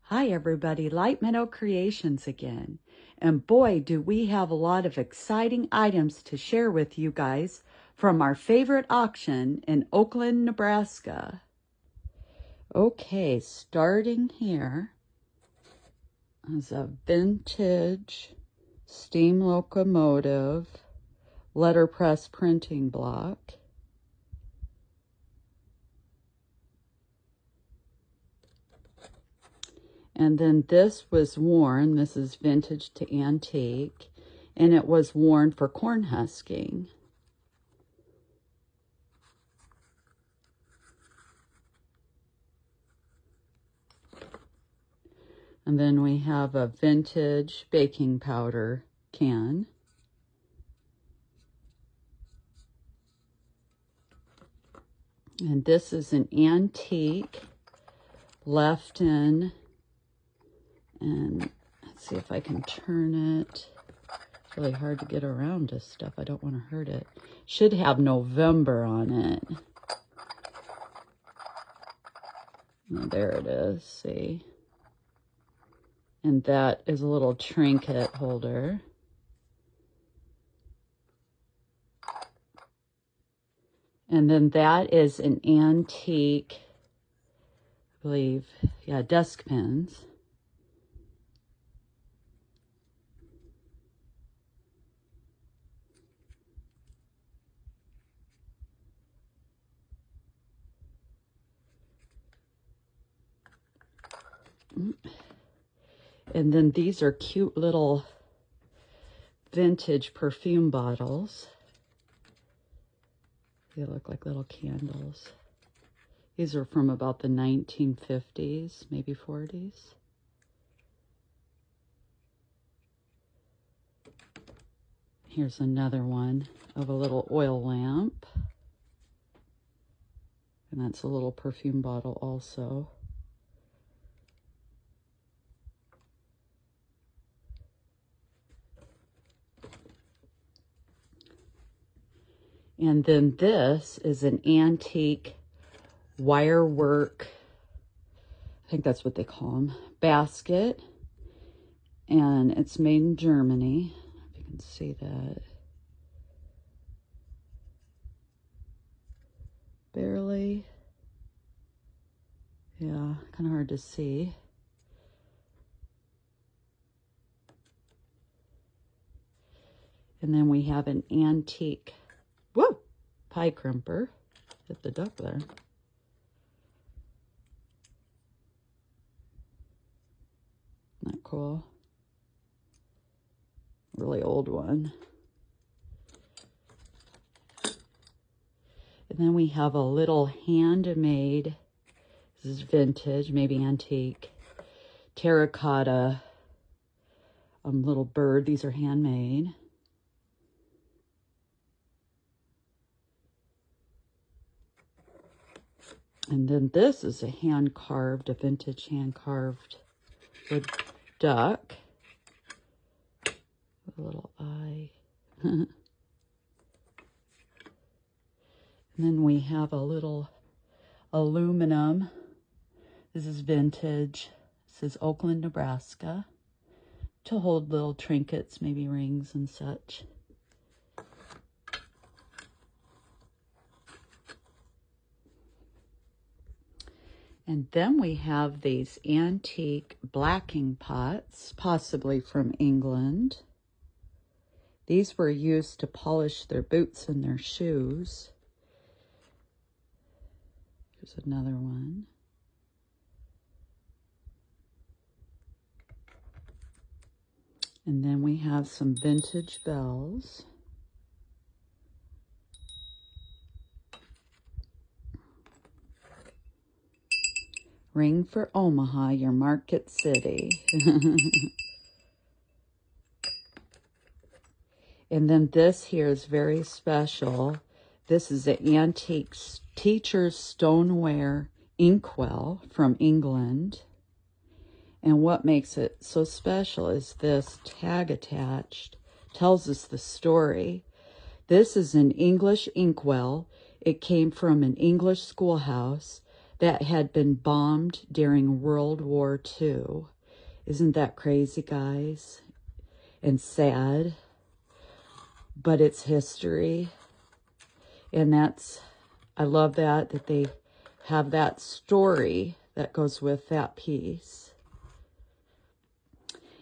Hi everybody, Light Meadow Creations again. And boy, do we have a lot of exciting items to share with you guys from our favorite auction in Oakland, Nebraska. Okay, starting here is a vintage steam locomotive letterpress printing block. And then this was worn, this is vintage to antique, and it was worn for corn husking. And then we have a vintage baking powder can. And this is an antique Lefton. And let's see if I can turn it. It's really hard to get around this stuff. I don't want to hurt it. Should have November on it. Oh, there it is, see? And that is a little trinket holder. And then that is an antique, I believe, yeah, desk pins. And then these are cute little vintage perfume bottles. They look like little candles. These are from about the 1950s, maybe 40s. Here's another one of a little oil lamp. And that's a little perfume bottle also. And then this is an antique wire work, I think that's what they call them, basket. And it's made in Germany, if you can see that. Barely. Yeah, kind of hard to see. And then we have an antique, whoa, pie crimper. Hit the duck there. Isn't that cool? Really old one. And then we have a little handmade, this is vintage, maybe antique, terracotta little bird. These are handmade. And then this is a hand-carved, a vintage hand-carved wood duck. With a little eye. And then we have a little aluminum. This is vintage. This is Oakland, Nebraska. To hold little trinkets, maybe rings and such. And then we have these antique blacking pots, possibly from England. These were used to polish their boots and their shoes. Here's another one. And then we have some vintage bells. Ring for Omaha, your market city. And then this here is very special. This is an antique teacher's stoneware inkwell from England. And what makes it so special is this tag attached tells us the story. This is an English inkwell. It came from an English schoolhouse that had been bombed during World War II. Isn't that crazy, guys? And sad, but it's history. And I love that they have that story that goes with that piece.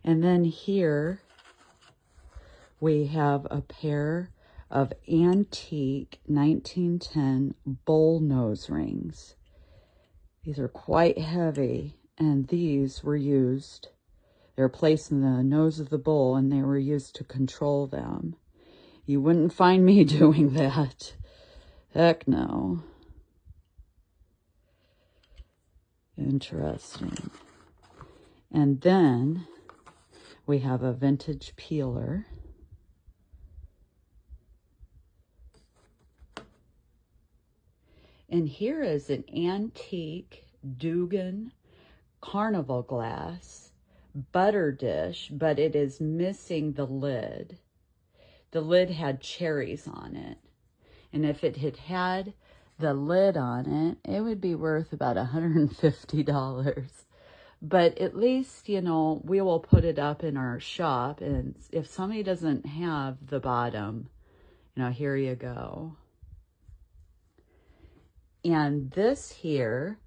And then here we have a pair of antique 1910 bull nose rings. These are quite heavy, and these were used. They were placed in the nose of the bull, and they were used to control them. You wouldn't find me doing that. Heck no. Interesting. And then we have a vintage peeler. And here is an antique Dugan carnival glass butter dish, but it is missing the lid. The lid had cherries on it. And if it had had the lid on it, it would be worth about $150. But at least, you know, we will put it up in our shop. And if somebody doesn't have the bottom, you know, here you go. And this here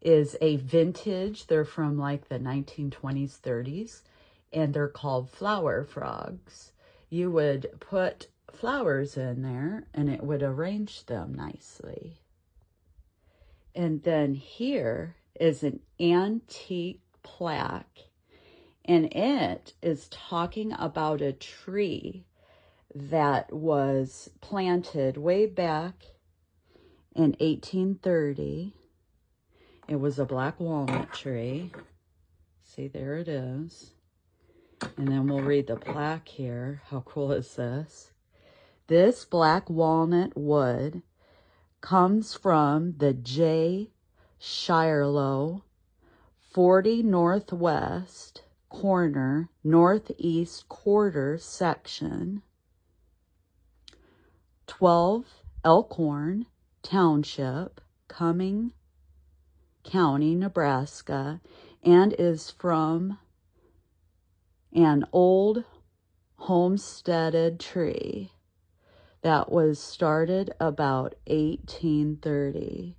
is a vintage. They're from like the 1920s, 30s, and they're called flower frogs. You would put flowers in there and it would arrange them nicely. And then here is an antique plaque, and it is talking about a tree that was planted way back in 1830. It was a black walnut tree. See, there it is. And then we'll read the plaque here. How cool is this? This black walnut wood comes from the J. Shirelow 40 Northwest corner, Northeast quarter section, 12 Elkhorn Township, Cumming County, Nebraska, and is from an old homesteaded tree that was started about 1830.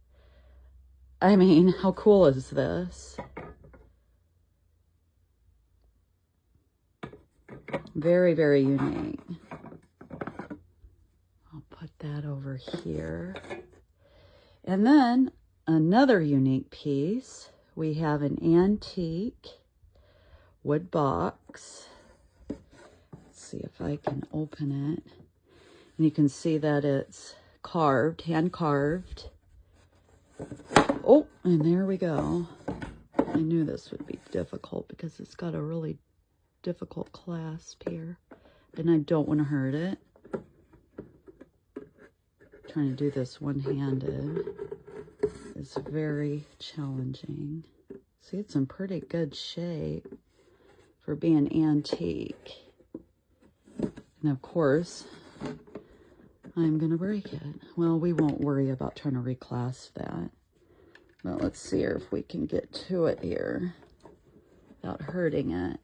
I mean, how cool is this? Very, very unique. I'll put that over here. And then another unique piece, we have an antique wood box. Let's see if I can open it. And you can see that it's carved, hand carved. Oh, and there we go. I knew this would be difficult because it's got a really difficult clasp here. And I don't want to hurt it. Trying to do this one-handed is very challenging. See, it's in pretty good shape for being antique. And of course, I'm gonna break it. Well, we won't worry about trying to reclasp that. But let's see if we can get to it here without hurting it.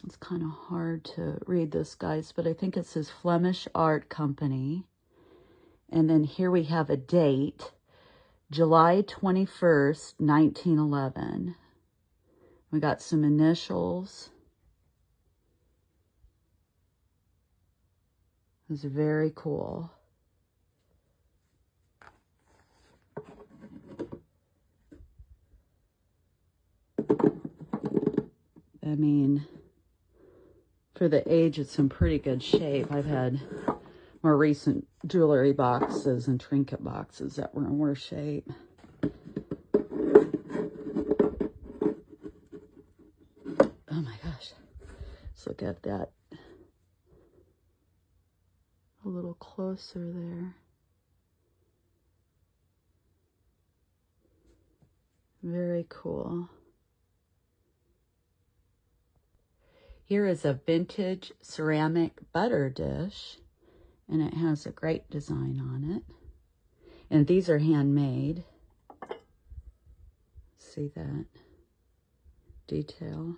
It's kind of hard to read this, guys, but I think it says Flemish Art Company. And then here we have a date, July 21st, 1911. We got some initials. It's very cool. I mean, for the age, it's in pretty good shape. I've had more recent jewelry boxes and trinket boxes that were in worse shape. Oh my gosh. Let's look at that a little closer there. Very cool. Here is a vintage ceramic butter dish, and it has a great design on it. And these are handmade. See that detail?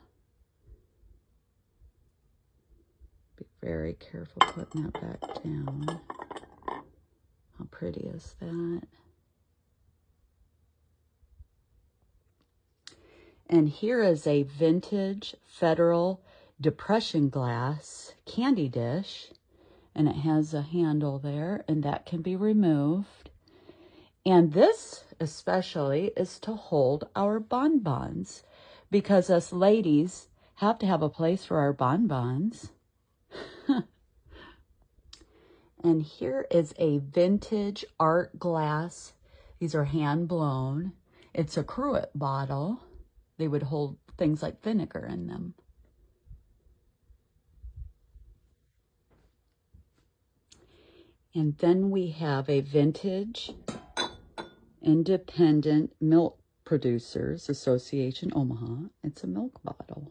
Be very careful putting that back down. How pretty is that? And here is a vintage Federal Depression glass candy dish. And it has a handle there, and that can be removed. And this especially is to hold our bonbons, because us ladies have to have a place for our bonbons. And here is a vintage art glass. These are hand blown. It's a cruet bottle. They would hold things like vinegar in them. And then we have a vintage Independent Milk Producers Association Omaha. It's a milk bottle.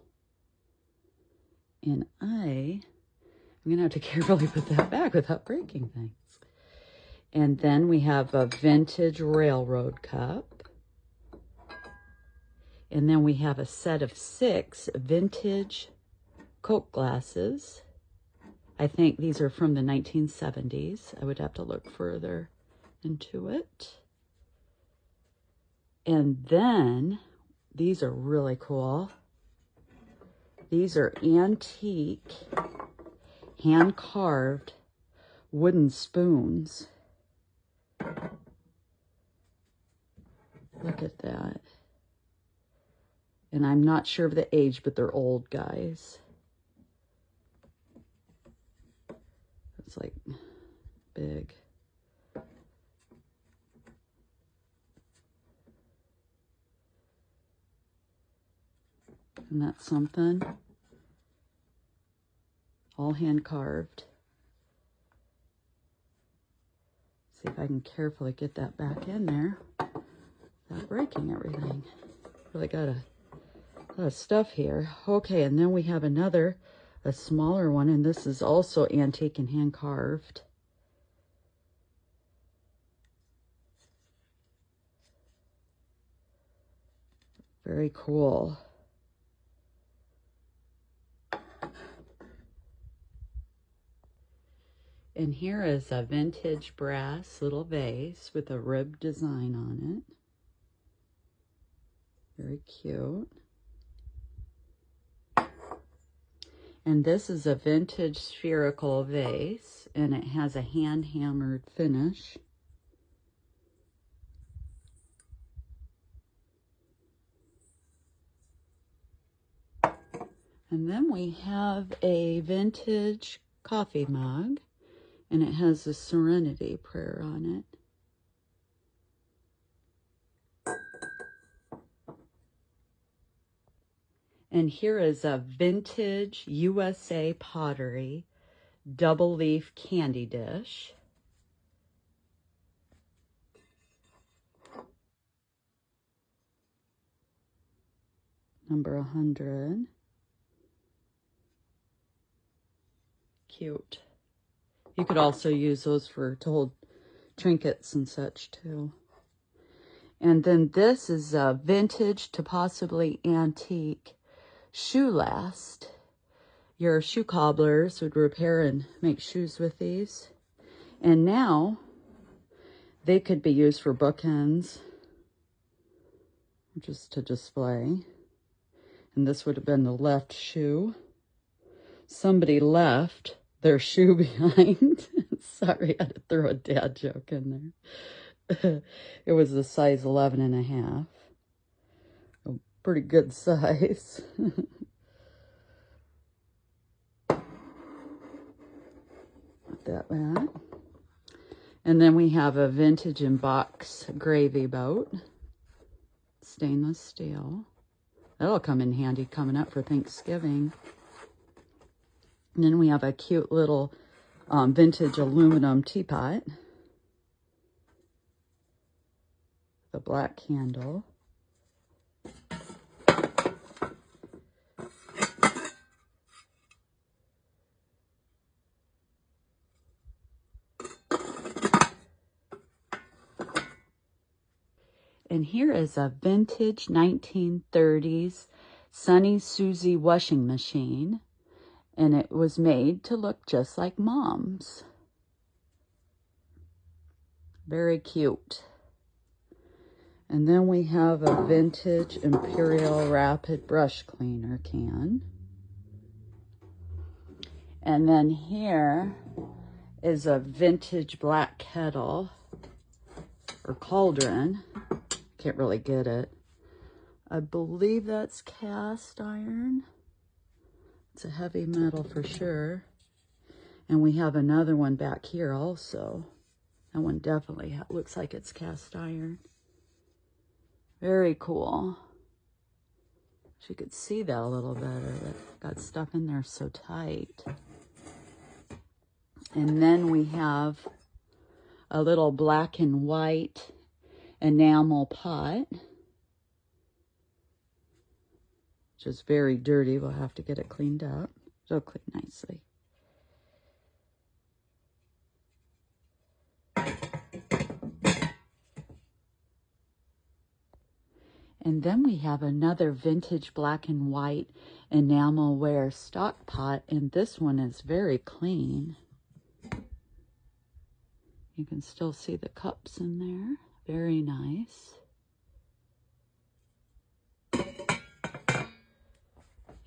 And I'm going to have to carefully put that back without breaking things. And then we have a vintage railroad cup. And then we have a set of 6 vintage Coke glasses. I think these are from the 1970s. I would have to look further into it. And then these are really cool. These are antique, hand-carved wooden spoons. Look at that. And I'm not sure of the age, but they're old, guys. It's like big. Isn't that something? All hand carved. See if I can carefully get that back in there without breaking everything. Really got a lot of stuff here. Okay, and then we have another, a smaller one, and this is also antique and hand carved. Very cool. And here is a vintage brass little vase with a ribbed design on it. Very cute. And this is a vintage spherical vase, and it has a hand-hammered finish. And then we have a vintage coffee mug, and it has a Serenity prayer on it. And here is a vintage USA pottery double leaf candy dish. Number 100. Cute. You could also use those to hold trinkets and such too. And then this is a vintage to possibly antique shoe last. Your shoe cobblers would repair and make shoes with these. And now they could be used for bookends, just to display. And this would have been the left shoe. Somebody left their shoe behind. Sorry, I had to throw a dad joke in there. It was a size 11.5. A pretty good size. Put that back. And then we have a vintage and box gravy boat. Stainless steel. That'll come in handy coming up for Thanksgiving. And then we have a cute little vintage aluminum teapot. The black handle. And here is a vintage 1930s Sunny Susie washing machine. And it was made to look just like Mom's. Very cute. And then we have a vintage Imperial Rapid brush cleaner can. And then here is a vintage black kettle or cauldron. Can't really get it. I believe that's cast iron. It's a heavy metal for sure. And we have another one back here also. That one definitely looks like it's cast iron. Very cool. Wish you could see that a little better. That got stuck in there so tight. And then we have a little black and white enamel pot. Just very dirty. We'll have to get it cleaned up. It'll clean nicely. And then we have another vintage black and white enamelware stock pot, and this one is very clean. You can still see the cups in there. Very nice.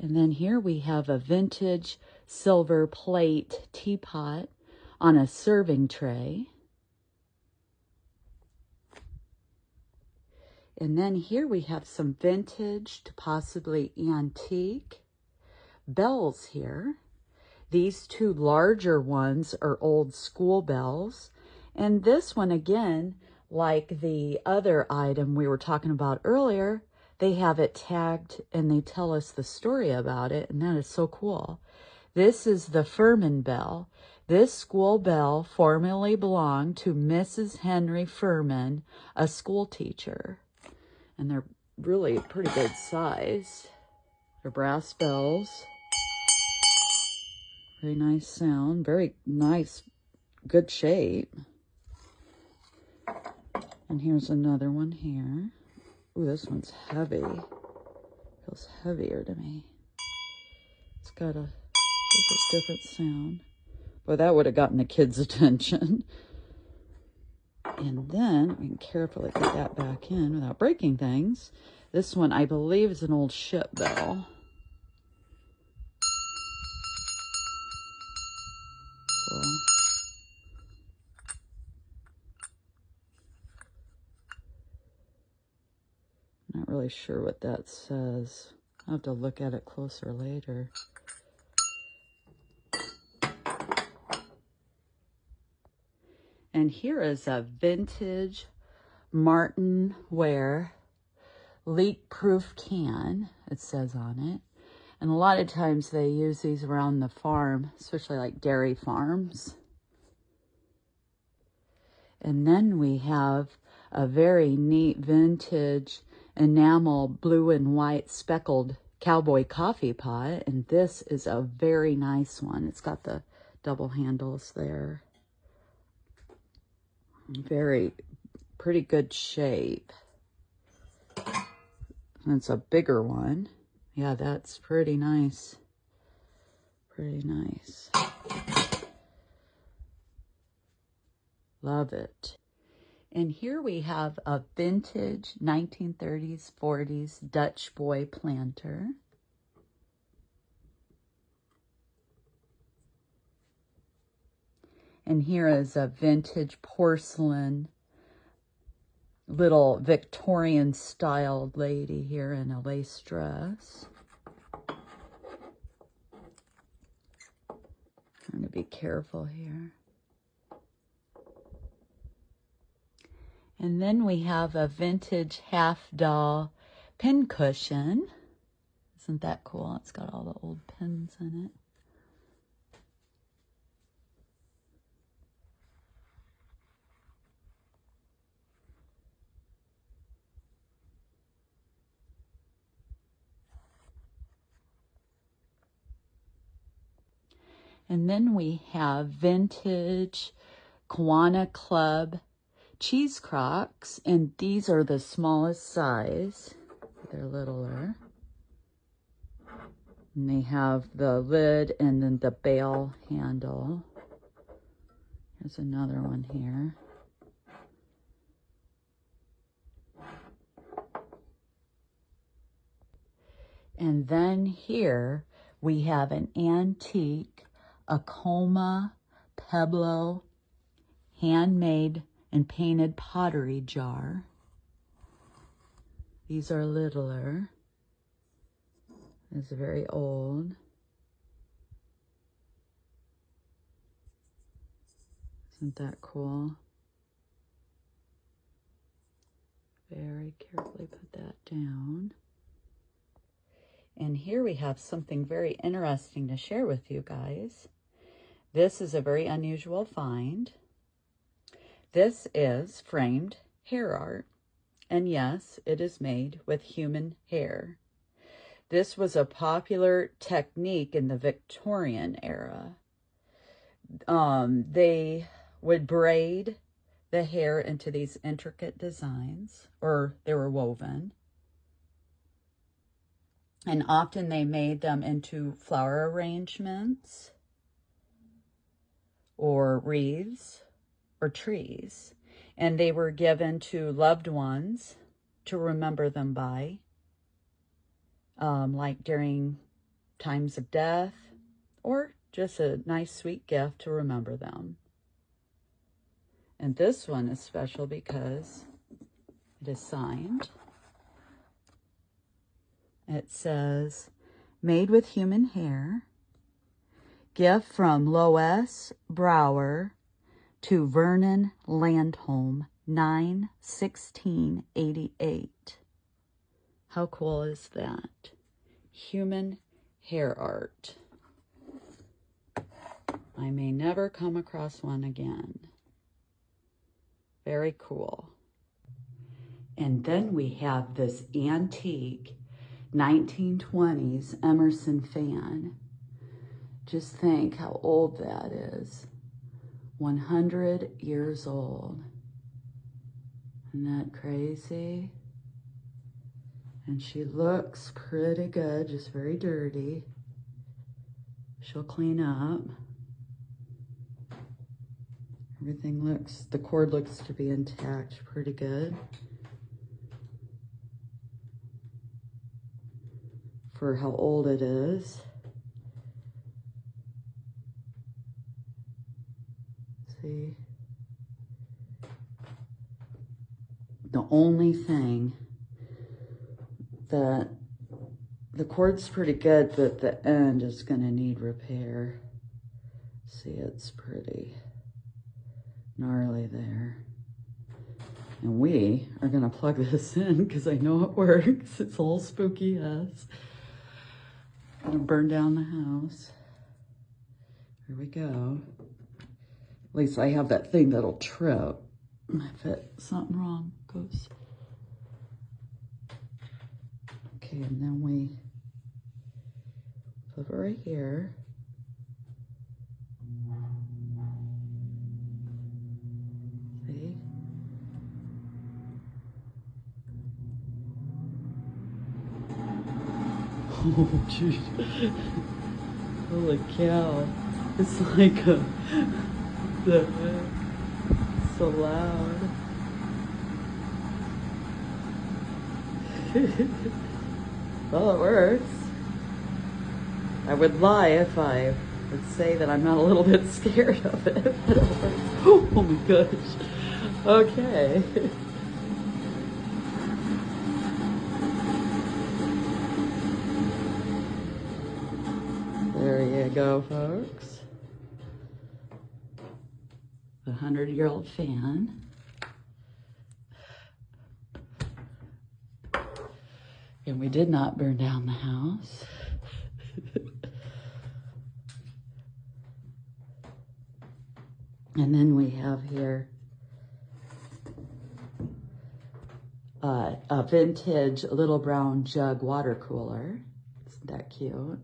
And then here we have a vintage silver plate teapot on a serving tray. And then here we have some vintage to possibly antique bells here. These two larger ones are old school bells. And this one, again, like the other item we were talking about earlier, they have it tagged and they tell us the story about it, and that is so cool. This is the Furman bell. This school bell formerly belonged to Mrs. Henry Furman, a school teacher. And they're really pretty good size. They're brass bells. Very nice sound. Very nice, good shape. And here's another one here. Ooh, this one's heavy. Feels heavier to me. It's got a different sound. Boy, that would have gotten the kids' attention. And then we can carefully put that back in without breaking things. This one, I believe, is an old ship bell. Cool. Not really sure what that says. I'll have to look at it closer later. And here is a vintage Martin Ware leak-proof can, it says on it. And a lot of times they use these around the farm, especially like dairy farms. And then we have a very neat vintage enamel blue and white speckled cowboy coffee pot. And this is a very nice one. It's got the double handles there. Very pretty good shape. And it's a bigger one. Yeah, that's pretty nice. Pretty nice. Love it. And here we have a vintage 1930s, 40s Dutch boy planter. And here is a vintage porcelain little Victorian styled lady here in a lace dress. Trying to be careful here. And then we have a vintage half doll pincushion. Isn't that cool? It's got all the old pins in it. And then we have vintage Kiwanis Club cheese crocks, and these are the smallest size. They're littler. And they have the lid and then the bail handle. Here's another one here. And then here we have an antique Acoma Pueblo handmade and painted pottery jar. These are littler. It's very old. Isn't that cool? Very carefully put that down. And here we have something very interesting to share with you guys. This is a very unusual find. This is framed hair art. And yes, it is made with human hair. This was a popular technique in the Victorian era. They would braid the hair into these intricate designs, or they were woven. And often they made them into flower arrangements or wreaths or trees. And they were given to loved ones to remember them by, like during times of death, or just a nice sweet gift to remember them. And this one is special because it is signed. It says, made with human hair, gift from Lois Brower to Vernon Landholm, 9/16/88. How cool is that? Human hair art. I may never come across one again. Very cool. And then we have this antique 1920s Emerson fan. Just think how old that is. 100 years old. Isn't that crazy? And she looks pretty good, just very dirty. She'll clean up. Everything looks, the cord looks to be intact, pretty good. For how old it is. See? The only thing that the cord's pretty good, but the end is gonna need repair. See, it's pretty gnarly there. And we are gonna plug this in because I know it works. It's a little spooky, yes. Gonna burn down the house. Here we go. At least I have that thing that'll trip if something wrong goes. Okay, and then we put it right here. See? Oh, jeez. Holy cow. It's like so loud. Well, it works. I would lie if I would say that I'm not a little bit scared of it. But it works. Oh my gosh. Okay. There you go, folks. The 100-year-old fan. And we did not burn down the house. And then we have here a vintage little brown jug water cooler. Isn't that cute?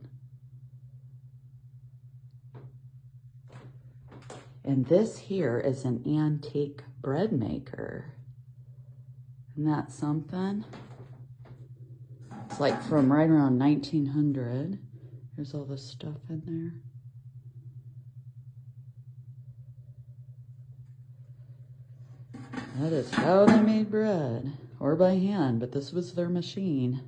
And this here is an antique bread maker. Isn't that something? It's like from right around 1900. Here's all the stuff in there. That is how they made bread, or by hand, but this was their machine.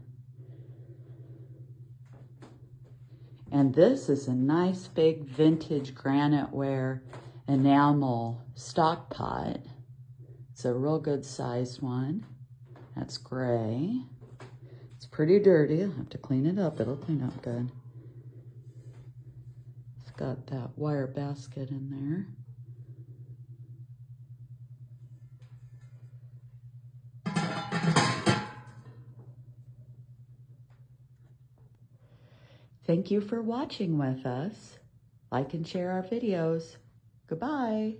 And this is a nice big vintage graniteware enamel stock pot. It's a real good sized one. That's gray. It's pretty dirty. I'll have to clean it up. It'll clean up good. It's got that wire basket in there. Thank you for watching with us. Like and share our videos. Goodbye.